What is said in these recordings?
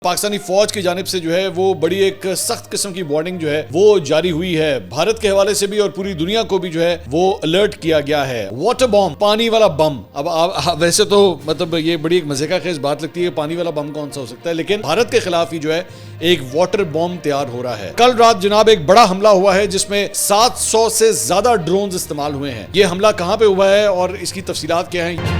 پاکستانی فوج کی جانب سے جو ہے وہ بڑی ایک سخت قسم کی وارننگ جو ہے وہ جاری ہوئی ہے. بھارت کے حوالے سے بھی اور پوری دنیا کو بھی جو ہے وہ الرٹ کیا گیا ہے. واٹر بم، پانی والا بم. اب ویسے تو مطلب یہ بڑی ایک مزے کا خیز بات لگتی ہے، پانی والا بم کون سا ہو سکتا ہے، لیکن بھارت کے خلاف ہی جو ہے ایک واٹر بم تیار ہو رہا ہے. کل رات جناب ایک بڑا حملہ ہوا ہے جس میں 700 سے زیادہ ڈرونز استعمال ہوئے ہیں. یہ حملہ کہاں پہ ہوا ہے اور اس کی تفصیلات کیا ہیں؟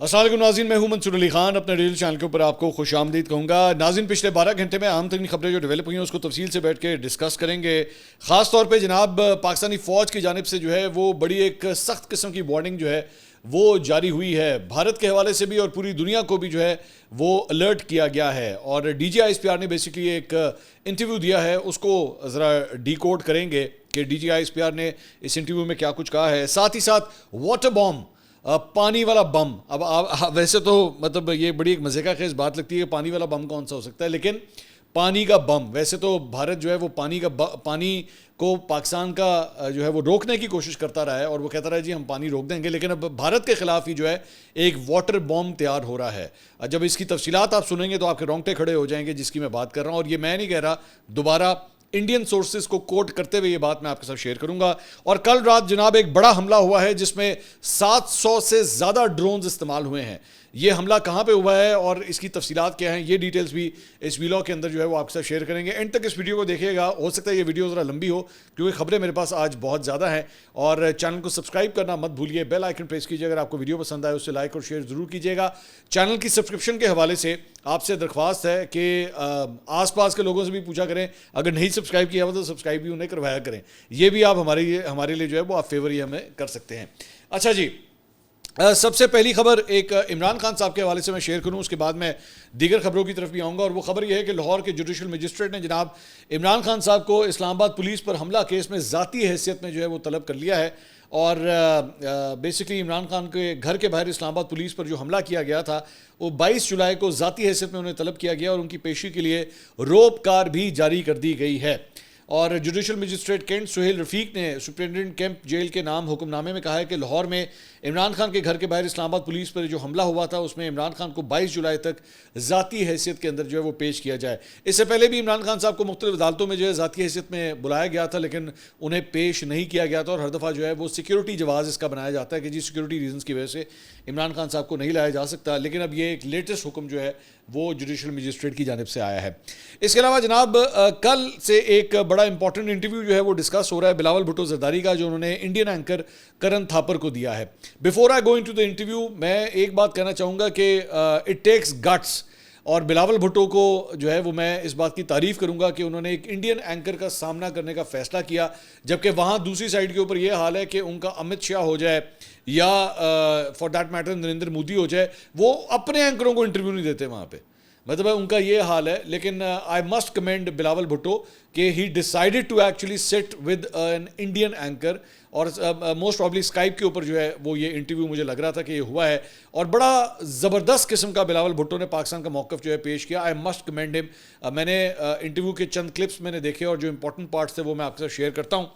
السلام علیکم ناظرین، میں ہوں منصور علی خان. اپنے ریل چینل کے اوپر آپ کو خوش آمدید کہوں گا. ناظرین، پچھلے 12 گھنٹے میں اہم ترین خبریں جو ڈیولپ ہوئی ہیں اس کو تفصیل سے بیٹھ کے ڈسکس کریں گے. خاص طور پہ جناب پاکستانی فوج کی جانب سے جو ہے وہ بڑی ایک سخت قسم کی وارننگ جو ہے وہ جاری ہوئی ہے. بھارت کے حوالے سے بھی اور پوری دنیا کو بھی جو ہے وہ الرٹ کیا گیا ہے. اور D G I S P R نے بیسیکلی ایک انٹرویو دیا ہے، اس کو ذرا ڈی کوڈ کریں گے کہ D G I S P R نے اس انٹرویو میں کیا کچھ کہا ہے. ساتھ ہی ساتھ واٹر بم، پانی والا بم. اب ویسے تو مطلب یہ بڑی ایک مزے کا خیز بات لگتی ہے، پانی والا بم کون سا ہو سکتا ہے، لیکن پانی کا بم. ویسے تو بھارت جو ہے وہ پانی کو پاکستان کا جو ہے وہ روکنے کی کوشش کرتا رہا ہے اور وہ کہتا رہا ہے جی ہم پانی روک دیں گے، لیکن اب بھارت کے خلاف ہی جو ہے ایک واٹر بم تیار ہو رہا ہے. جب اس کی تفصیلات آپ سنیں گے تو آپ کے رونگٹے کھڑے ہو جائیں گے جس کی میں بات کر رہا ہوں. اور یہ میں نہیں کہہ رہا، دوبارہ انڈین سورسز کو کوٹ کرتے ہوئے یہ بات میں آپ کے ساتھ شیئر کروں گا. اور کل رات جناب ایک بڑا حملہ ہوا ہے جس میں 700 سے زیادہ ڈرونز استعمال ہوئے ہیں. یہ حملہ کہاں پہ ہوا ہے اور اس کی تفصیلات کیا ہیں، یہ ڈیٹیلز بھی اس ویلاگ کے اندر جو ہے وہ آپ کے ساتھ شیئر کریں گے. اینڈ تک اس ویڈیو کو دیکھیے گا. ہو سکتا ہے یہ ویڈیو ذرا لمبی ہو کیونکہ خبریں میرے پاس آج بہت زیادہ ہیں. اور چینل کو سبسکرائب کرنا مت بھولیے، بیل آئیکن پریس کیجیے. اگر آپ کو ویڈیو پسند آئے اس سے لائک اور شیئر ضرور کیجیے گا. چینل کی سبسکرپشن کے حوالے سے آپ سے درخواست ہے کہ آس پاس کے لوگوں سے بھی پوچھا کریں، اگر نہیں سبسکرائب کیا ہوا تو سبسکرائب بھی انہیں کروایا کریں. یہ بھی آپ ہمارے لیے جو ہے وہ آپ فیور ہی ہمیں کر سکتے ہیں. اچھا جی، سب سے پہلی خبر ایک عمران خان صاحب کے حوالے سے میں شیئر کروں، اس کے بعد میں دیگر خبروں کی طرف بھی آؤں گا. اور وہ خبر یہ ہے کہ لاہور کے جوڈیشل مجسٹریٹ نے جناب عمران خان صاحب کو اسلام آباد پولیس پر حملہ کیس میں ذاتی حیثیت میں جو ہے وہ طلب کر لیا ہے. اور بیسیکلی عمران خان کے گھر کے باہر اسلام آباد پولیس پر جو حملہ کیا گیا تھا وہ 22 جولائی کو ذاتی حیثیت میں انہیں طلب کیا گیا اور ان کی پیشی کے لیے روپ کار بھی جاری کر دی گئی ہے. اور جوڈیشل مجسٹریٹ کینٹ سہیل رفیق نے سپرنٹنڈنٹ کیمپ جیل کے نام حکم نامے میں کہا ہے کہ لاہور میں عمران خان کے گھر کے باہر اسلام آباد پولیس پر جو حملہ ہوا تھا اس میں عمران خان کو 22 جولائی تک ذاتی حیثیت کے اندر جو ہے وہ پیش کیا جائے. اس سے پہلے بھی عمران خان صاحب کو مختلف عدالتوں میں جو ہے ذاتی حیثیت میں بلایا گیا تھا لیکن انہیں پیش نہیں کیا گیا تھا. اور ہر دفعہ جو ہے وہ سیکیورٹی جواز اس کا بنایا جاتا ہے کہ جی سیکیورٹی ریزنز کی وجہ سے عمران خان صاحب کو نہیں لایا جا سکتا. لیکن اب یہ ایک لیٹسٹ حکم جو ہے وہ جوڈیشل مجسٹریٹ کی جانب سے آیا ہے. اس کے علاوہ جناب کل سے ایک بڑا امپورٹنٹ انٹرویو جو ہے وہ ڈسکس ہو رہا ہے بلاول بھٹو زرداری کا، جو انہوں نے انڈین اینکر کرن تھاپر کو دیا ہے. Before I go into the interview میں ایک بات کہنا چاہوں گا کہ اٹ ٹیکس گٹس. اور بلاول بھٹو کو جو ہے وہ میں اس بات کی تعریف کروں گا کہ انہوں نے ایک انڈین اینکر کا سامنا کرنے کا فیصلہ کیا، جبکہ وہاں دوسری سائڈ کے اوپر یہ حال ہے کہ ان کا امت شاہ ہو جائے یا for that matter Narendra Modi ہو جائے، وہ اپنے اینکروں کو انٹرویو نہیں دیتے وہاں پہ. مطلب ان کا یہ حال ہے. لیکن I must commend Bilawal Bhutto کہ he decided to actually sit with an Indian anchor. اور موسٹ پرابلی اسکائپ کے اوپر جو ہے وہ یہ انٹرویو مجھے لگ رہا تھا کہ یہ ہوا ہے اور بڑا زبردست قسم کا بلاول بھٹو نے پاکستان کا موقف جو ہے پیش کیا. آئی مسٹ کمینڈ ہم. میں نے انٹرویو کے چند کلپس میں نے دیکھے اور جو امپورٹنٹ پارٹس تھے وہ میں آپ کے ساتھ شیئر کرتا ہوں.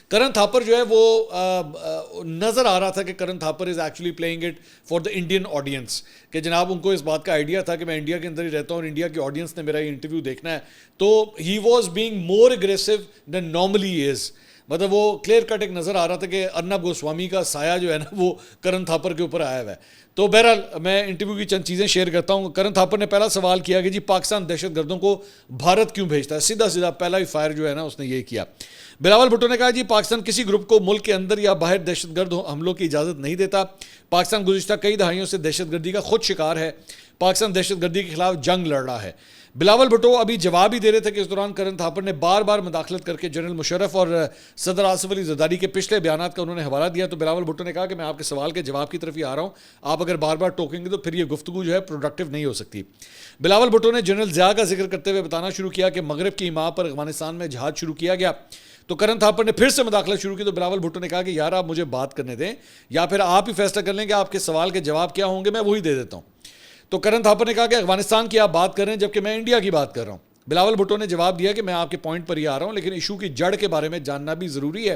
کرن تھاپر جو ہے وہ نظر آ رہا تھا کہ Karan Thapar is actually playing it for the Indian audience, کہ جناب ان کو اس بات کا آئیڈیا تھا کہ میں انڈیا کے اندر ہی رہتا ہوں اور انڈیا کی آڈینس نے میرا یہ انٹرویو دیکھنا ہے. تو he was being more aggressive than normally is. مطلب وہ کلیئر کٹ ایک نظر آ رہا تھا کہ ارنب گوسوامی کا سایہ جو ہے نا وہ کرن تھاپر کے اوپر آیا ہوا ہے. تو بہرحال میں انٹرویو کی چند چیزیں شیئر کرتا ہوں. کرن تھاپر نے پہلا سوال کیا کہ جی پاکستان دہشت گردوں کو بھارت کیوں بھیجتا ہے. سیدھا پہلا ہی فائر جو ہے نا اس نے یہ کیا. بلاول بھٹو نے کہا جی پاکستان کسی گروپ کو ملک کے اندر یا باہر دہشت گرد حملوں کی اجازت نہیں دیتا. پاکستان گزشتہ کئی دہائیوں سے دہشت گردی کا خود شکار ہے. پاکستان دہشت گردی کے خلاف جنگ لڑ رہا ہے. بلاول بھٹو ابھی جواب ہی دے رہے تھے کہ اس دوران کرن تھاپر نے بار بار مداخلت کر کے جنرل مشرف اور صدر آصف علی زرداری کے پچھلے بیانات کا انہوں نے حوالہ دیا. تو بلاول بھٹو نے کہا کہ میں آپ کے سوال کے جواب کی طرف ہی آ رہا ہوں، آپ اگر بار بار ٹوکیں گے تو پھر یہ گفتگو جو ہے پروڈکٹیو نہیں ہو سکتی. بلاول بھٹو نے جنرل ضیاء کا ذکر کرتے ہوئے بتانا شروع کیا کہ مغرب کی حمایت پر افغانستان میں جہاد شروع کیا گیا. تو کرن تھاپر نے پھر سے مداخلت شروع کی. تو بلاول بھٹو نے کہا کہ یار آپ مجھے بات کرنے دیں یا پھر آپ ہی فیصلہ کر لیں کہ آپ کے سوال کے جواب کیا ہوں گے، میں وہی دے دیتا ہوں. تو کرن تھاپر نے کہا کہ افغانستان کی آپ بات کر رہے ہیں جبکہ میں انڈیا کی بات کر رہا ہوں. بلاول بھٹو نے جواب دیا کہ میں آپ کے پوائنٹ پر ہی آ رہا ہوں لیکن ایشو کی جڑ کے بارے میں جاننا بھی ضروری ہے.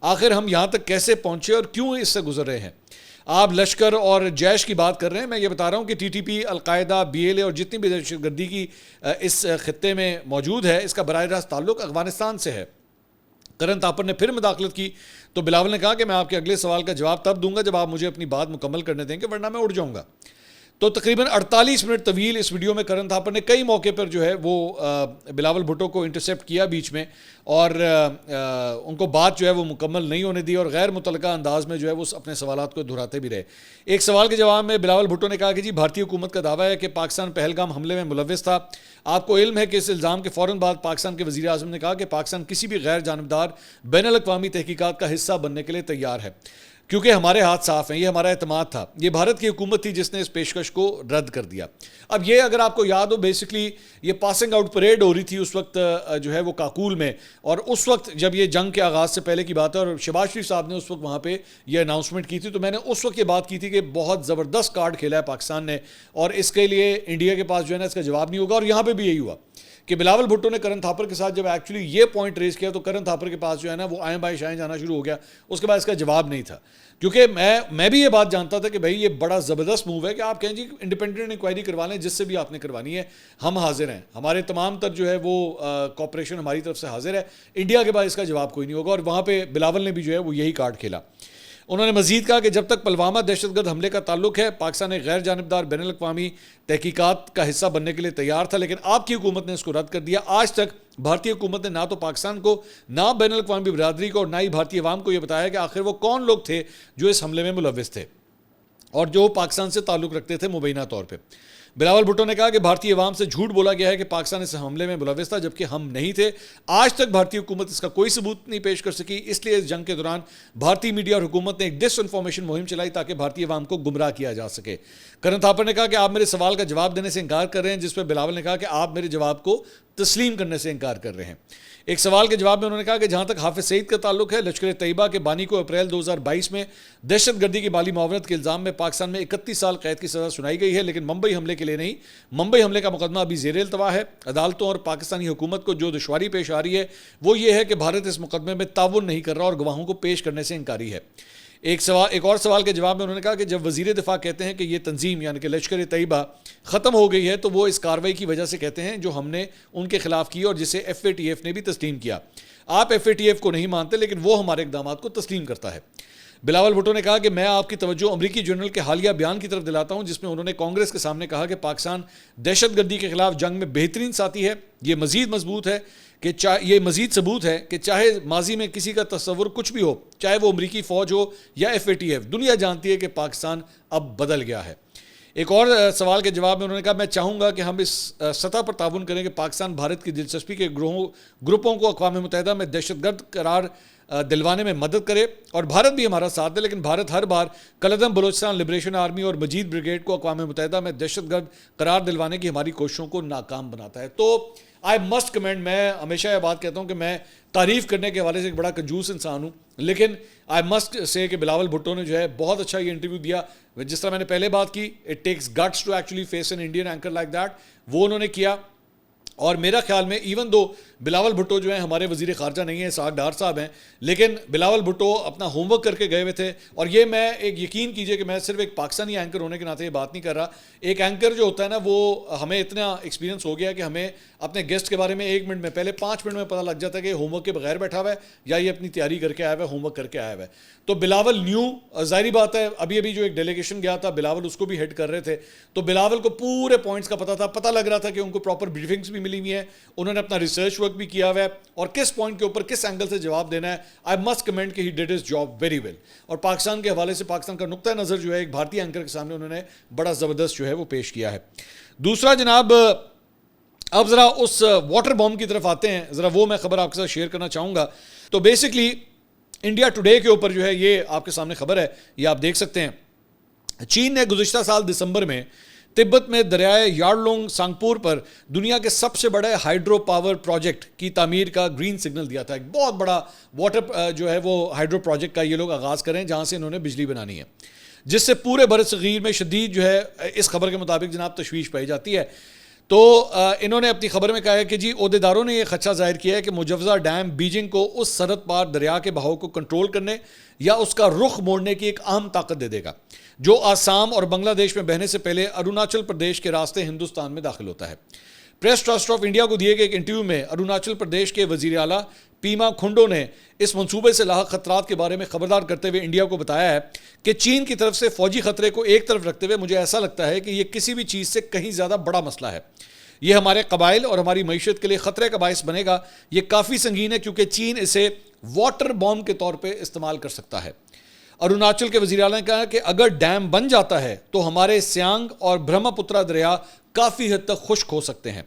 آخر ہم یہاں تک کیسے پہنچے اور کیوں اس سے گزر رہے ہیں. آپ لشکر اور جیش کی بات کر رہے ہیں. میں یہ بتا رہا ہوں کہ ٹی ٹی پی, القاعدہ, بی ایل اے اور جتنی بھی دہشت گردی کی اس خطے میں موجود ہے, اس کا براہ راست تعلق افغانستان سے ہے. کرن تھاپر نے پھر مداخلت کی تو بلاول نے کہا کہ میں آپ کے اگلے سوال کا جواب تب دوں گا جب آپ مجھے اپنی بات مکمل کرنے دیں گے, ورنہ میں اڑ جاؤں گا. تو تقریباً 48 منٹ طویل اس ویڈیو میں کرن تھاپر نے کئی موقع پر جو ہے وہ بلاول بھٹو کو انٹرسیپٹ کیا بیچ میں, اور ان کو بات جو ہے وہ مکمل نہیں ہونے دی, اور غیر متعلقہ انداز میں جو ہے وہ اپنے سوالات کو دہراتے بھی رہے. ایک سوال کے جواب میں بلاول بھٹو نے کہا کہ جی بھارتی حکومت کا دعویٰ ہے کہ پاکستان پہلگام حملے میں ملوث تھا. آپ کو علم ہے کہ اس الزام کے فوراً بعد پاکستان کے وزیر اعظم نے کہا کہ پاکستان کسی بھی غیر جانبدار بین الاقوامی تحقیقات کا حصہ بننے کے لیے تیار ہے, کیونکہ ہمارے ہاتھ صاف ہیں. یہ ہمارا اعتماد تھا. یہ بھارت کی حکومت تھی جس نے اس پیشکش کو رد کر دیا. اب یہ اگر آپ کو یاد ہو, بیسکلی یہ پاسنگ آؤٹ پریڈ ہو رہی تھی اس وقت جو ہے وہ کاکول میں, اور اس وقت جب یہ جنگ کے آغاز سے پہلے کی بات ہے, اور شہباز شریف صاحب نے اس وقت وہاں پہ یہ اناؤنسمنٹ کی تھی, تو میں نے اس وقت یہ بات کی تھی کہ بہت زبردست کارڈ کھیلا ہے پاکستان نے, اور اس کے لیے انڈیا کے پاس جو ہے نا اس کا جواب نہیں ہوگا. اور یہاں پہ بھی یہی ہوا کہ بلاول بھٹو نے کرن تھاپر کے ساتھ جب ایکچولی یہ پوائنٹ ریز کیا تو کرن تھاپر کے پاس جو ہے نا وہ آئیں بائیں شائیں جانا شروع ہو گیا. اس کے بعد اس کا جواب نہیں تھا, کیونکہ میں بھی یہ بات جانتا تھا کہ بھائی یہ بڑا زبردست موو ہے کہ آپ کہیں جی انڈیپینڈنٹ انکوائری کروا لیں, جس سے بھی آپ نے کروانی ہے, ہم حاضر ہیں, ہمارے تمام تر جو ہے وہ کوپریشن ہماری طرف سے حاضر ہے. انڈیا کے بعد اس کا جواب کوئی نہیں ہوگا, اور وہاں پہ بلاول نے بھی جو ہے وہ یہی کارڈ کھیلا. انہوں نے مزید کہا کہ جب تک پلوامہ دہشت گرد حملے کا تعلق ہے, پاکستان ایک غیر جانبدار بین الاقوامی تحقیقات کا حصہ بننے کے لیے تیار تھا, لیکن آپ کی حکومت نے اس کو رد کر دیا. آج تک بھارتی حکومت نے نہ تو پاکستان کو, نہ بین الاقوامی برادری کو, اور نہ ہی بھارتی عوام کو یہ بتایا کہ آخر وہ کون لوگ تھے جو اس حملے میں ملوث تھے اور جو پاکستان سے تعلق رکھتے تھے مبینہ طور پہ. بلاول بھٹو نے کہا کہ بھارتی عوام سے جھوٹ بولا گیا ہے کہ پاکستان اس حملے میں ملوث تھا, جبکہ ہم نہیں تھے. آج تک بھارتی حکومت اس کا کوئی ثبوت نہیں پیش کر سکی. اس لیے اس جنگ کے دوران بھارتی میڈیا اور حکومت نے ایک ڈس انفارمیشن مہم چلائی تاکہ بھارتی عوام کو گمراہ کیا جا سکے. کرن تھاپر نے کہا کہ آپ میرے سوال کا جواب دینے سے انکار کر رہے ہیں, جس پہ بلاول نے کہا کہ آپ میرے جواب کو تسلیم کرنے سے انکار کر رہے ہیں. ایک سوال کے جواب میں انہوں نے کہا کہ جہاں تک حافظ سعید کا تعلق ہے, لشکر طیبہ کے بانی کو اپریل 2022 میں دہشت گردی کی مالی معاونت کے الزام میں پاکستان میں 31 سال قید کی سزا سنائی گئی ہے, لیکن ممبئی حملے کے لیے نہیں. ممبئی حملے کا مقدمہ ابھی زیر التوا ہے. عدالتوں اور پاکستانی حکومت کو جو دشواری پیش آ رہی ہے وہ یہ ہے کہ بھارت اس مقدمے میں تعاون نہیں کر رہا اور گواہوں کو پیش کرنے سے انکاری ہے. ایک اور سوال کے جواب میں انہوں نے کہا کہ جب وزیر دفاع کہتے ہیں کہ یہ تنظیم یعنی کہ لشکر طیبہ ختم ہو گئی ہے, تو وہ اس کارروائی کی وجہ سے کہتے ہیں جو ہم نے ان کے خلاف کی اور جسے ایف اے ٹی ایف نے بھی تسلیم کیا. آپ ایف اے ٹی ایف کو نہیں مانتے, لیکن وہ ہمارے اقدامات کو تسلیم کرتا ہے. بلاول بھٹو نے کہا کہ میں آپ کی توجہ امریکی جنرل کے حالیہ بیان کی طرف دلاتا ہوں, جس میں انہوں نے کانگریس کے سامنے کہا کہ پاکستان دہشت گردی کے خلاف جنگ میں بہترین ساتھی ہے. یہ مزید ثبوت ہے کہ چاہے ماضی میں کسی کا تصور کچھ بھی ہو, چاہے وہ امریکی فوج ہو یا ایف اے ٹی ایف, دنیا جانتی ہے کہ پاکستان اب بدل گیا ہے. ایک اور سوال کے جواب میں انہوں نے کہا میں چاہوں گا کہ ہم اس سطح پر تعاون کریں کہ پاکستان بھارت کی دلچسپی کے گروپوں کو اقوام متحدہ میں دہشت گرد قرار دلوانے میں مدد کرے, اور بھارت بھی ہمارا ساتھ دے, لیکن بھارت ہر بار کلدم بلوچستان لبریشن آرمی اور مجید بریگیڈ کو اقوام متحدہ میں دہشت گرد قرار دلوانے کی ہماری کوششوں کو ناکام بناتا ہے. تو آئی مسٹ کمنٹ, میں ہمیشہ یہ بات کہتا ہوں کہ میں تعریف کرنے کے حوالے سے ایک بڑا کنجوس انسان ہوں, لیکن آئی مسٹ سے کہ بلاول بھٹو نے جو ہے بہت اچھا یہ انٹرویو دیا. جس طرح میں نے پہلے بات کی, it takes guts to actually face an Indian anchor like that, وہ انہوں نے کیا. اور میرا خیال میں ایون دو بلاول بھٹو جو ہیں ہمارے وزیر خارجہ نہیں ہیں, اسحاق ڈار صاحب ہیں, لیکن بلاول بھٹو اپنا ہوم ورک کر کے گئے ہوئے تھے. اور یہ میں ایک یقین کیجئے کہ میں صرف ایک پاکستانی اینکر ہونے کے ناطے یہ بات نہیں کر رہا. ایک اینکر جو ہوتا ہے نا, وہ ہمیں اتنا ایکسپیرینس ہو گیا کہ ہمیں اپنے گیسٹ کے بارے میں 1 منٹ میں پہلے 5 منٹ میں پتہ لگ جاتا ہے کہ ہوم ورک کے بغیر بیٹھا ہوا ہے یا یہ اپنی تیاری کر کے آیا ہوا ہے, ہوم ورک کر کے آیا ہوا ہے. تو بلاول ظاہری بات ہے, ابھی جو ایک ڈیلیگیشن گیا تھا بلاول اس کو بھی ہیڈ کر رہے تھے, تو بلاول کو پورے پوائنٹس کا پتہ لگ رہا تھا کہ ان کو پراپر بریفنگس بھی ملی ہوئی ہیں, انہوں نے اپنا ریسرچ ورک بھی کیا ہوا ہے, اور کس پوائنٹ کے اوپر کس اینگل سے جواب دینا ہے. آئی مسٹ کمنٹ کہ he did his job very well. اور پاکستان کے حوالے سے پاکستان کا نقطہ نظر جو ہے ایک بھارتی اینکر کے سامنے انہوں نے بڑا زبردست جو ہے وہ پیش کیا ہے. دوسرا جناب, اب ذرا اس واٹر بام کی طرف آتے ہیں, ذرا وہ میں خبر آپ کے ساتھ شیئر کرنا چاہوں گا. تو بیسکلی انڈیا ٹوڈے کے اوپر جو ہے یہ آپ کے سامنے خبر ہے, یہ آپ دیکھ سکتے ہیں. چین نے گزشتہ سال دسمبر میں تبت میں دریائے یارلونگ سانگپور پر دنیا کے سب سے بڑے ہائیڈرو پاور پروجیکٹ کی تعمیر کا گرین سگنل دیا تھا. ایک بہت بڑا واٹر جو ہے وہ ہائیڈرو پروجیکٹ کا یہ لوگ آغاز کریں جہاں سے انہوں نے بجلی بنانی ہے, جس سے پورے برصغیر میں شدید جو ہے اس خبر کے مطابق جناب تشویش پائی جاتی ہے. تو انہوں نے اپنی خبر میں کہا ہے کہ جی عہدیداروں نے یہ خدشہ ظاہر کیا ہے کہ مجوزہ ڈیم بیجنگ کو اس سرحد پار دریا کے بہاؤ کو کنٹرول کرنے یا اس کا رخ موڑنے کی ایک اہم طاقت دے دے گا جو آسام اور بنگلہ دیش میں بہنے سے پہلے اروناچل پردیش کے راستے ہندوستان میں داخل ہوتا ہے۔ پریس ٹرسٹ آف انڈیا کو دیے گئے ایک انٹرویو میں اروناچل پردیش کے وزیر اعلیٰ پیما کھنڈو نے اس منصوبے سے لاحق خطرات کے بارے میں خبردار کرتے ہوئے انڈیا کو بتایا ہے کہ چین کی طرف سے فوجی خطرے کو ایک طرف رکھتے ہوئے مجھے ایسا لگتا ہے کہ یہ کسی بھی چیز سے کہیں زیادہ بڑا مسئلہ ہے۔ یہ ہمارے قبائل اور ہماری معیشت کے لیے خطرے کا باعث بنے گا۔ یہ کافی سنگین ہے کیونکہ چین اسے واٹر بومب کے طور پہ استعمال کر سکتا ہے۔ اروناچل کے وزیر اعلیٰ نے کہا کہ اگر ڈیم بن جاتا ہے تو ہمارے سیانگ اور برہما پترا دریا کافی حد تک خشک ہو سکتے ہیں۔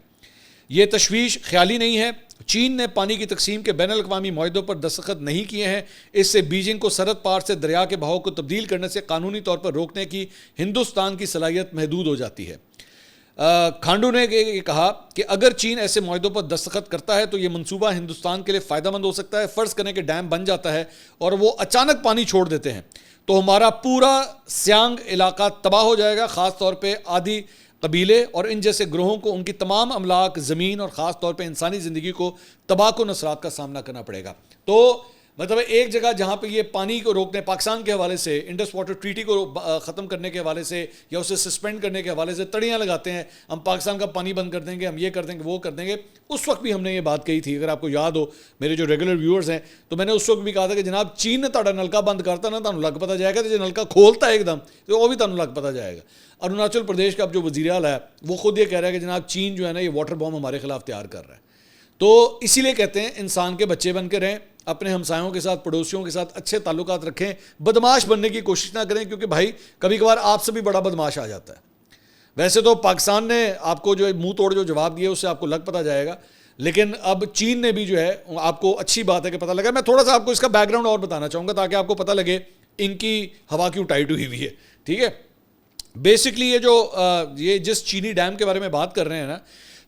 یہ تشویش خیالی نہیں ہے۔ چین نے پانی کی تقسیم کے بین الاقوامی معاہدوں پر دستخط نہیں کیے ہیں۔ اس سے بیجنگ کو سرحد پار سے دریا کے بہاؤ کو تبدیل کرنے سے قانونی طور پر روکنے کی ہندوستان کی صلاحیت محدود ہو جاتی ہے۔ کھانڈو نے یہ کہا کہ اگر چین ایسے معاہدوں پر دستخط کرتا ہے تو یہ منصوبہ ہندوستان کے لیے فائدہ مند ہو سکتا ہے۔ فرض کریں کہ ڈیم بن جاتا ہے اور وہ اچانک پانی چھوڑ دیتے ہیں تو ہمارا پورا سیانگ علاقہ تباہ ہو جائے گا، خاص طور پہ آدی قبیلے اور ان جیسے گروہوں کو ان کی تمام املاک، زمین اور خاص طور پہ انسانی زندگی کو تباہ کن اثرات کا سامنا کرنا پڑے گا۔ تو مطلب ایک جگہ جہاں پہ یہ پانی کو روکنے پاکستان کے حوالے سے انڈس واٹر ٹریٹی کو ختم کرنے کے حوالے سے یا اسے سسپینڈ کرنے کے حوالے سے تڑیاں لگاتے ہیں، ہم پاکستان کا پانی بند کر دیں گے، ہم یہ کر دیں گے، وہ کر دیں گے۔ اس وقت بھی ہم نے یہ بات کہی تھی، اگر آپ کو یاد ہو میرے جو ریگولر ویورز ہیں، تو میں نے اس وقت بھی کہا تھا کہ جناب چین نے تہاڈا نلکا بند کرتا نا تانوں لگ پتا جائے گا، جو نلکا کھولتا ہے ایک دم تو وہ بھی تانوں لگ پتا جائے گا۔ اروناچل پردیش کا اب جو وزیر اعلیٰ ہے وہ خود یہ کہہ رہا ہے کہ جناب چین جو ہے نا یہ واٹر بوم ہمارے خلاف تیار کر رہا ہے۔ تو اسی لیے کہتے ہیں انسان کے بچے بن کے رہیں، اپنے ہمسایوں کے ساتھ، پڑوسیوں کے ساتھ اچھے تعلقات رکھیں، بدماش بننے کی کوشش نہ کریں، کیونکہ بھائی کبھی کبھار آپ سے بھی بڑا بدماش آ جاتا ہے۔ ویسے تو پاکستان نے آپ کو جو منہ توڑ جو جواب دیا اس سے آپ کو لگ پتا جائے گا، لیکن اب چین نے بھی جو ہے آپ کو اچھی بات ہے کہ پتہ لگا۔ میں تھوڑا سا آپ کو اس کا بیک گراؤنڈ اور بتانا چاہوں گا تاکہ آپ کو پتہ لگے ان کی ہوا کیوں ٹائٹ ہوئی ہے، ٹھیک ہے۔ بیسکلی یہ جس چینی ڈیم کے بارے میں بات کر رہے ہیں نا،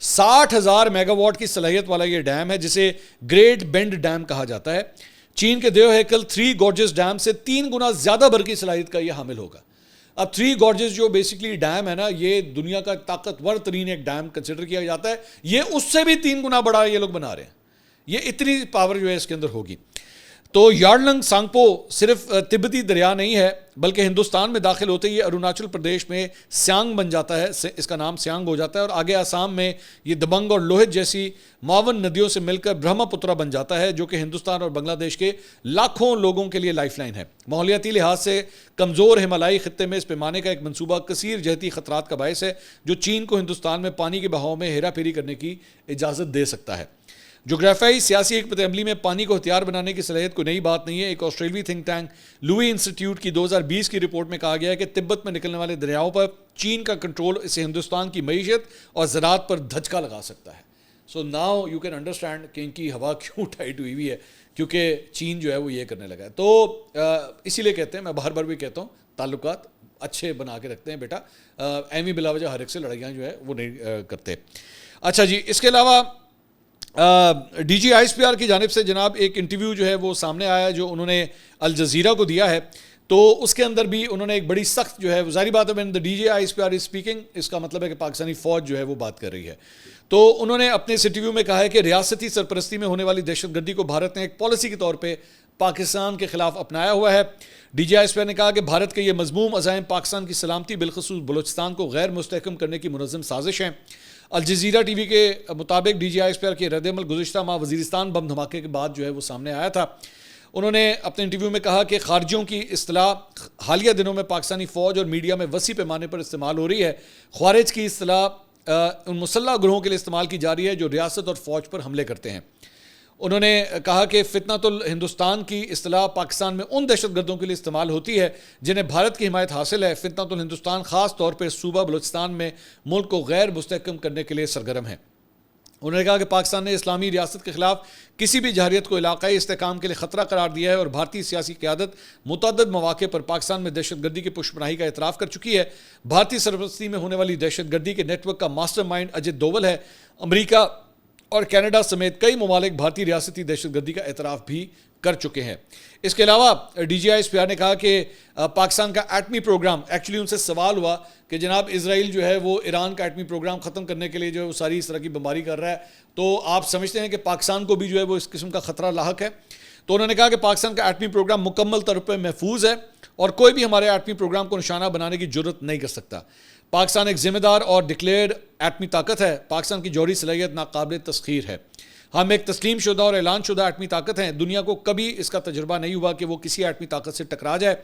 60,000 میگا واٹ کی صلاحیت والا یہ ڈیم ہے جسے گریٹ بینڈ ڈیم کہا جاتا ہے۔ چین کے دیو ہیکل 3 گارجز ڈیم سے 3 گنا زیادہ برقی صلاحیت کا یہ حامل ہوگا۔ اب 3 گارجز جو بیسکلی ڈیم ہے نا، یہ دنیا کا طاقتور ترین ایک ڈیم کنسیڈر کیا جاتا ہے، یہ اس سے بھی 3 گنا بڑا یہ لوگ بنا رہے ہیں، یہ اتنی پاور جو ہے اس کے اندر ہوگی۔ تو یارلنگ سانگپو صرف تبتی دریا نہیں ہے بلکہ ہندوستان میں داخل ہوتے ہی اروناچل پردیش میں سیانگ بن جاتا ہے، اس کا نام سیانگ ہو جاتا ہے، اور آگے آسام میں یہ دبنگ اور لوہت جیسی معاون ندیوں سے مل کر برہما پترا بن جاتا ہے جو کہ ہندوستان اور بنگلہ دیش کے لاکھوں لوگوں کے لیے لائف لائن ہے۔ ماحولیاتی لحاظ سے کمزور ہمالیائی خطے میں اس پیمانے کا ایک منصوبہ کثیر جہتی خطرات کا باعث ہے جو چین کو ہندوستان میں پانی کے بہاؤ میں ہیرا پھیری کرنے کی اجازت دے سکتا ہے۔ جغرافیائی سیاسی حکمت عملی میں پانی کو ہتھیار بنانے کی صلاحیت کوئی نئی بات نہیں ہے۔ ایک آسٹریلوی تھنک ٹینک لوئی انسٹیٹیوٹ کی 2020 کی رپورٹ میں کہا گیا ہے کہ تبت میں نکلنے والے دریاؤں پر چین کا کنٹرول اسے ہندوستان کی معیشت اور زراعت پر دھچکا لگا سکتا ہے۔ So now you can understand کہ ان کی ہوا کیوں ٹائٹ ہوئی ہے، کیونکہ چین جو ہے وہ یہ کرنے لگا ہے۔ تو اسی لیے کہتے ہیں، میں بار بار بھی کہتا ہوں، تعلقات اچھے بنا کے رکھتے ہیں بیٹا، ایویں بلا وجہ ہر ایک سے لڑائیاں جو ہے وہ نہیں کرتے۔ اچھا جی، اس کے علاوہ D G I S P R کی جانب سے جناب ایک انٹرویو جو ہے وہ سامنے آیا جو انہوں نے الجزیرہ کو دیا ہے، تو اس کے اندر بھی انہوں نے ایک بڑی سخت جو ہے، ظاہری بات ہے when the DJ ISPR is speaking، اس کا مطلب ہے کہ پاکستانی فوج جو ہے وہ بات کر رہی ہے۔ تو انہوں نے اپنے اس انٹرویو میں کہا ہے کہ ریاستی سرپرستی میں ہونے والی دہشت گردی کو بھارت نے ایک پالیسی کے طور پہ پاکستان کے خلاف اپنایا ہوا ہے۔ D G I S P R نے کہا کہ بھارت کے یہ مذموم عزائم پاکستان کی سلامتی بالخصوص بلوچستان کو غیر مستحکم کرنے کی منظم سازش ہیں۔ الجزیرہ ٹی وی کے مطابق D G I S P R کے رد عمل گزشتہ ماہ وزیرستان بم دھماکے کے بعد جو ہے وہ سامنے آیا تھا۔ انہوں نے اپنے انٹرویو میں کہا کہ خارجیوں کی اصطلاح حالیہ دنوں میں پاکستانی فوج اور میڈیا میں وسیع پیمانے پر استعمال ہو رہی ہے۔ خوارج کی اصطلاح ان مسلح گروہوں کے لیے استعمال کی جا رہی ہے جو ریاست اور فوج پر حملے کرتے ہیں۔ انہوں نے کہا کہ فتنۃ الہندوستان کی اصطلاح پاکستان میں ان دہشت گردوں کے لیے استعمال ہوتی ہے جنہیں بھارت کی حمایت حاصل ہے۔ فتنۃ الہندوستان خاص طور پر صوبہ بلوچستان میں ملک کو غیر مستحکم کرنے کے لیے سرگرم ہے۔ انہوں نے کہا کہ پاکستان نے اسلامی ریاست کے خلاف کسی بھی جارحیت کو علاقائی استحکام کے لیے خطرہ قرار دیا ہے اور بھارتی سیاسی قیادت متعدد مواقع پر پاکستان میں دہشت گردی کی پشت پناہی کا اعتراف کر چکی ہے۔ بھارتی سرپرستی میں ہونے والی دہشت گردی کے نیٹ ورک کا ماسٹر مائنڈ اجت دوول ہے۔ امریکہ اور کینیڈا سمیت کئی ممالک بھارتی ریاستی دہشت گردی کا اعتراف بھی کر چکے ہیں. اس کے علاوہ D G I S P R نے کہا کہ پاکستان کا ایٹمی پروگرام، ایکچولی ان سے سوال ہوا کہ جناب اسرائیل جو ہے وہ ایران کا ایٹمی پروگرام ختم کرنے کے لیے جو ہے وہ ساری اس طرح کی بمباری کر رہا ہے، تو آپ سمجھتے ہیں کہ پاکستان کو بھی جو ہے وہ اس قسم کا خطرہ لاحق ہے؟ تو انہوں نے کہا کہ پاکستان کا ایٹمی پروگرام مکمل طور پر محفوظ ہے اور کوئی بھی ہمارے ایٹمی پروگرام کو نشانہ بنانے کی جرت نہیں کر سکتا. پاکستان ایک ذمہ دار اور ڈکلیئرڈ ایٹمی طاقت ہے. پاکستان کی جوہری صلاحیت ناقابل تسخیر ہے. ہم ایک تسلیم شدہ اور اعلان شدہ ایٹمی طاقت ہیں. دنیا کو کبھی اس کا تجربہ نہیں ہوا کہ وہ کسی ایٹمی طاقت سے ٹکرا جائے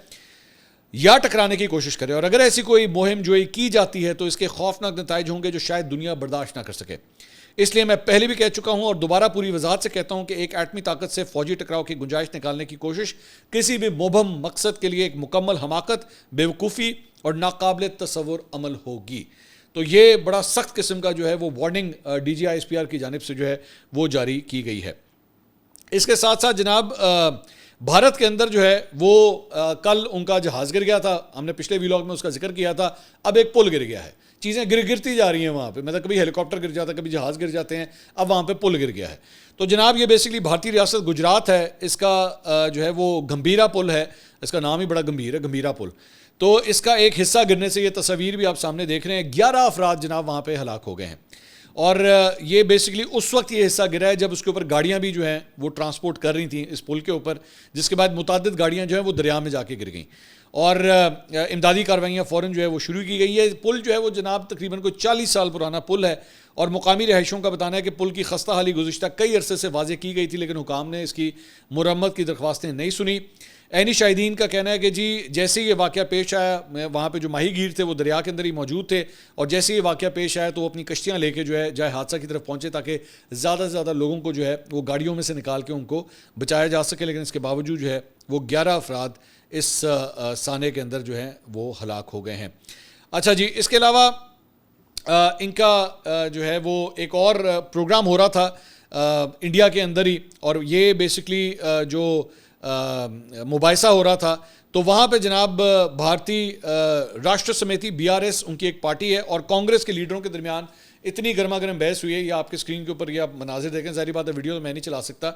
یا ٹکرانے کی کوشش کرے، اور اگر ایسی کوئی مہم جوئی کی جاتی ہے تو اس کے خوفناک نتائج ہوں گے جو شاید دنیا برداشت نہ کر سکے. اس لیے میں پہلے بھی کہہ چکا ہوں اور دوبارہ پوری وضاحت سے کہتا ہوں کہ ایک ایٹمی طاقت سے فوجی ٹکراؤ کی گنجائش نکالنے کی کوشش کسی بھی مبہم مقصد کے لیے ایک مکمل حماقت، بیوقوفی اور ناقابل تصور عمل ہوگی. تو یہ بڑا سخت قسم کا جو ہے وہ warning D G I S P R کی جانب سے جو ہے وہ جاری کی گئی ہے. اس کے ساتھ ساتھ جناب بھارت کے اندر جو ہے وہ کل ان کا جہاز گر گیا تھا. ہم نے پچھلے ویلاگ میں اس کا ذکر کیا تھا. اب ایک پل گر گیا ہے. چیزیں گرتی جا رہی ہیں وہاں پہ، مطلب کبھی ہیلی کاپٹر گر جاتا ہے، کبھی جہاز گر جاتے ہیں، اب وہاں پہ پل گر گیا ہے. تو جناب یہ بیسکلی بھارتی ریاست گجرات ہے، اس کا جو ہے وہ گمبھیرا پل ہے. اس کا نام ہی بڑا گمبھیر ہے، گمبھیرا پل. تو اس کا ایک حصہ گرنے سے، یہ تصاویر بھی آپ سامنے دیکھ رہے ہیں، 11 افراد جناب وہاں پہ ہلاک ہو گئے ہیں. اور یہ بیسکلی اس وقت یہ حصہ گرا ہے جب اس کے اوپر گاڑیاں بھی جو ہیں وہ ٹرانسپورٹ کر رہی تھیں اس پل کے اوپر، جس کے بعد متعدد گاڑیاں جو ہیں وہ دریا میں جا کے گر گئیں اور امدادی کارروائیاں فوراً جو ہے وہ شروع کی گئی ہے. پل جو ہے وہ جناب تقریباً کوئی 40 سال پرانا پل ہے اور مقامی رہائشیوں کا بتانا ہے کہ پل کی خستہ حالی گزشتہ کئی عرصے سے واضح کی گئی تھی، لیکن حکام نے اس کی مرمت کی درخواستیں نہیں سنی. عینی شاہدین کا کہنا ہے کہ جی جیسے یہ واقعہ پیش آیا، وہاں پہ جو ماہی گیر تھے وہ دریا کے اندر ہی موجود تھے، اور جیسے یہ واقعہ پیش آیا تو وہ اپنی کشتیاں لے کے جو ہے جائے حادثہ کی طرف پہنچے تاکہ زیادہ سے زیادہ لوگوں کو جو ہے وہ گاڑیوں میں سے نکال کے ان کو بچایا جا سکے. لیکن اس کے باوجود جو ہے وہ 11 افراد اس سانے کے اندر جو ہیں وہ ہلاک ہو گئے ہیں. اچھا جی، اس کے علاوہ ان کا جو ہے وہ ایک اور پروگرام ہو رہا تھا انڈیا کے اندر ہی، اور یہ بیسکلی جو مباحثہ ہو رہا تھا، تو وہاں پہ جناب بھارتی راشٹر سمیتی BRS ان کی ایک پارٹی ہے اور کانگریس کے لیڈروں کے درمیان اتنی گرما گرم بحث ہوئی ہے. یہ آپ کے اسکرین کے اوپر یہ آپ مناظر دیکھیں، ظاہری بات ہے ویڈیو تو میں نہیں چلا سکتا.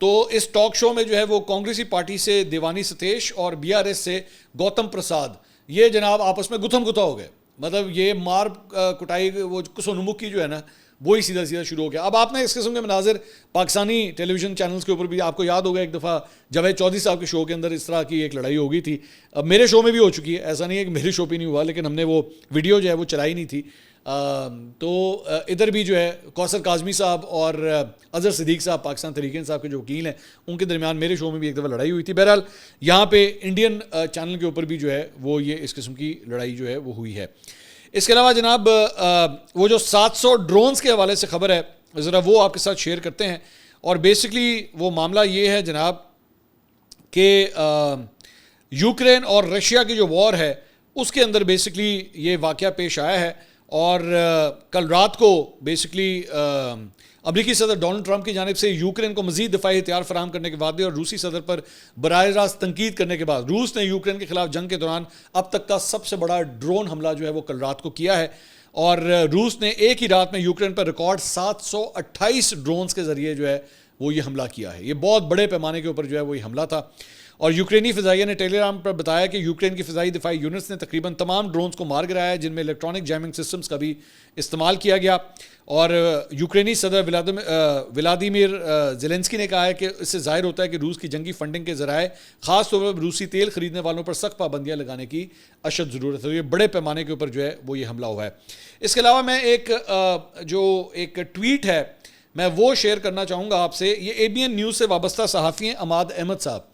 تو اس ٹاک شو میں جو ہے وہ کانگریسی پارٹی سے دیوانی ستیش اور BRS سے گوتم پرساد یہ جناب آپس میں گتھم گتھا ہو گئے. مطلب یہ مار کٹائی وہ کسونمکھی جو ہے نا وہی سیدھا شروع ہو گیا. اب آپ نے اس قسم کے مناظر پاکستانی ٹیلی ویژن چینلز کے اوپر بھی آپ کو یاد ہوگا، ایک دفعہ جاوید چودھری صاحب کے شو کے اندر اس طرح کی ایک لڑائی ہو گئی تھی. اب میرے شو میں بھی ہو چکی ہے، ایسا نہیں ہے کہ میرے شو پہ نہیں ہوا، لیکن ہم نے وہ ویڈیو جو ہے وہ چلائی نہیں تھی. تو ادھر بھی جو ہے کوثر کاظمی صاحب اور اظہر صدیق صاحب پاکستان تحریک انصاف کے جو وکیل ہیں ان کے درمیان میرے شو میں بھی ایک دفعہ لڑائی ہوئی تھی. بہرحال یہاں پہ انڈین چینل کے اوپر بھی جو ہے وہ یہ اس قسم کی لڑائی جو ہے وہ ہوئی ہے. اس کے علاوہ جناب وہ جو 700 ڈرونز کے حوالے سے خبر ہے ذرا وہ آپ کے ساتھ شیئر کرتے ہیں. اور بیسکلی وہ معاملہ یہ ہے جناب کہ یوکرین اور رشیا کی جو وار ہے اس کے اندر بیسکلی یہ واقعہ پیش آیا ہے. اور کل رات کو بیسکلی امریکی صدر ڈونلڈ ٹرمپ کی جانب سے یوکرین کو مزید دفاعی ہتھیار فراہم کرنے کے بعد اور روسی صدر پر براہ راست تنقید کرنے کے بعد روس نے یوکرین کے خلاف جنگ کے دوران اب تک کا سب سے بڑا ڈرون حملہ جو ہے وہ کل رات کو کیا ہے. اور روس نے ایک ہی رات میں یوکرین پر ریکارڈ 728 ڈرونز کے ذریعے جو ہے وہ یہ حملہ کیا ہے. یہ بہت بڑے پیمانے کے اوپر جو ہے وہ یہ حملہ تھا. اور یوکرینی فضائیہ نے ٹیلی گرام پر بتایا کہ یوکرین کی فضائی دفاعی یونٹس نے تقریباً تمام ڈرونز کو مار گرایا ہے جن میں الیکٹرانک جیمنگ سسٹمز کا بھی استعمال کیا گیا. اور یوکرینی صدر ولادیمیر زیلنسکی نے کہا ہے کہ اس سے ظاہر ہوتا ہے کہ روس کی جنگی فنڈنگ کے ذرائع خاص طور پر روسی تیل خریدنے والوں پر سخت پابندیاں لگانے کی اشد ضرورت ہے. یہ بڑے پیمانے کے اوپر جو ہے وہ یہ حملہ ہوا ہے. اس کے علاوہ میں ایک ٹویٹ ہے میں وہ شیئر کرنا چاہوں گا آپ سے. یہ ABN نیوز سے وابستہ صحافی ہیں عماد احمد صاحب،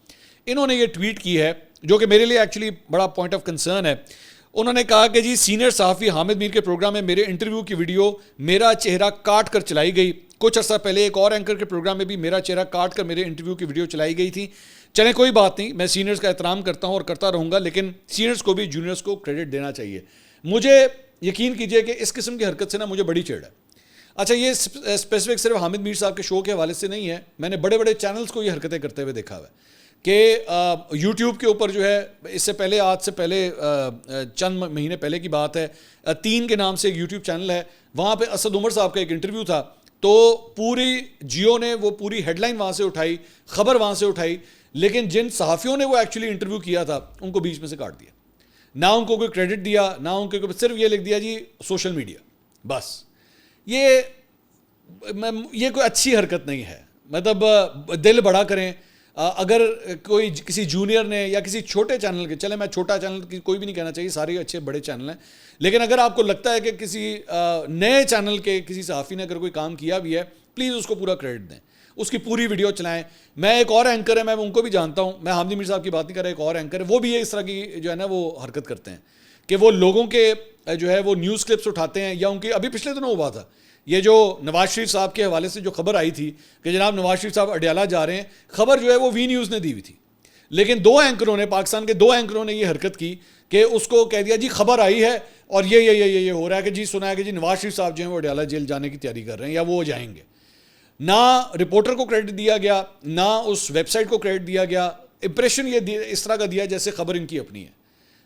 انہوں نے یہ ٹویٹ کی ہے جو کہ میرے لیے ایکچولی بڑا پوائنٹ آف کنسرن ہے. انہوں نے کہا کہ جی سینئر صحافی حامد میر کے پروگرام میں میرے انٹرویو کی ویڈیو میرا چہرہ کاٹ کر چلائی گئی. کچھ عرصہ پہلے ایک اور اینکر کے پروگرام میں بھی میرا چہرہ کاٹ کر میرے انٹرویو کی ویڈیو چلائی گئی تھی. چلیں کوئی بات نہیں، میں سینئرز کا احترام کرتا ہوں اور کرتا رہوں گا، لیکن سینئرز کو بھی جونیئرز کو کریڈٹ دینا چاہیے. مجھے یقین کیجئے کہ اس قسم کی حرکت سے نا مجھے بڑی چڑ ہے. اچھا یہ اسپیسیفک صرف حامد میر صاحب کے شو کے حوالے سے نہیں ہے، میں نے بڑے بڑے چینلز کو یہ حرکتیں کرتے ہوئے دیکھا ہوا ہے کہ یوٹیوب کے اوپر جو ہے اس سے پہلے آج سے پہلے چند مہینے پہلے کی بات ہے 3 کے نام سے ایک یوٹیوب چینل ہے، وہاں پہ اسد عمر صاحب کا ایک انٹرویو تھا. تو پوری جیو نے وہ پوری ہیڈ لائن وہاں سے اٹھائی, خبر وہاں سے اٹھائی, لیکن جن صحافیوں نے وہ ایکچولی انٹرویو کیا تھا ان کو بیچ میں سے کاٹ دیا, نہ ان کو کوئی کریڈٹ دیا, نہ ان کو صرف یہ لکھ دیا جی سوشل میڈیا. بس یہ کوئی اچھی حرکت نہیں ہے. مطلب دل بڑا کریں. اگر کوئی کسی جونیئر نے یا کسی چھوٹے چینل کے, چلے میں چھوٹا چینل کوئی بھی نہیں کہنا چاہیے, سارے اچھے بڑے چینل ہیں, لیکن اگر آپ کو لگتا ہے کہ کسی نئے چینل کے کسی صحافی نے اگر کوئی کام کیا بھی ہے, پلیز اس کو پورا کریڈٹ دیں, اس کی پوری ویڈیو چلائیں. میں ایک اور اینکر ہے, میں ان کو بھی جانتا ہوں, میں حامدی میر صاحب کی بات نہیں کر رہا, ایک اور اینکر ہے, وہ بھی اس طرح کی جو ہے نا وہ حرکت کرتے ہیں کہ وہ لوگوں کے جو ہے وہ نیوز کلپس اٹھاتے ہیں, یا ان کی ابھی پچھلے دنوں ہوا تھا یہ جو نواز شریف صاحب کے حوالے سے جو خبر آئی تھی کہ جناب نواز شریف صاحب اڈیالہ جا رہے ہیں, خبر جو ہے وہ وی نیوز نے دی ہوئی تھی, لیکن دو اینکروں نے, پاکستان کے دو اینکروں نے یہ حرکت کی کہ اس کو کہہ دیا جی خبر آئی ہے اور یہ ہو رہا ہے کہ جی سنا ہے کہ جی نواز شریف صاحب جو ہیں وہ اڈیالہ جیل جانے کی تیاری کر رہے ہیں یا وہ جائیں گے. نہ رپورٹر کو کریڈٹ دیا گیا, نہ اس ویب سائٹ کو کریڈٹ دیا گیا, امپریشن یہ اس طرح کا دیا جیسے خبر ان کی اپنی ہے.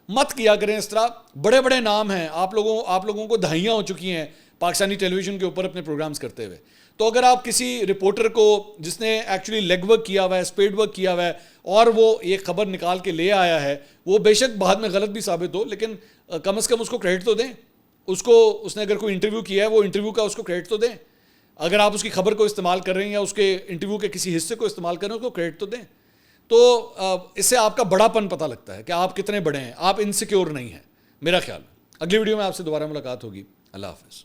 مت کیا کریں اس طرح. بڑے بڑے نام ہیں, آپ لوگوں کو دہائیاں ہو چکی ہیں پاکستانی ٹیلی ویژن کے اوپر اپنے پروگرامز کرتے ہوئے. تو اگر آپ کسی رپورٹر کو جس نے ایکچولی لیگ ورک کیا ہوا ہے, اسپیڈ ورک کیا ہوا ہے, اور وہ ایک خبر نکال کے لے آیا ہے, وہ بے شک بعد میں غلط بھی ثابت ہو, لیکن کم از کم اس کو کریڈٹ تو دیں. اس نے اگر کوئی انٹرویو کیا ہے, وہ انٹرویو کا اس کو کریڈٹ تو دیں. اگر آپ اس کی خبر کو استعمال کر رہے ہیں یا اس کے انٹرویو کے کسی حصے کو استعمال کر رہے ہیں, اس کو کریڈٹ تو دیں. تو اس سے آپ کا بڑا پن پتہ لگتا ہے کہ آپ کتنے بڑے ہیں, آپ انسیکیور نہیں ہیں, میرا خیال ہے. اگلی ویڈیو میں آپ سے دوبارہ ملاقات ہوگی. اللہ حافظ.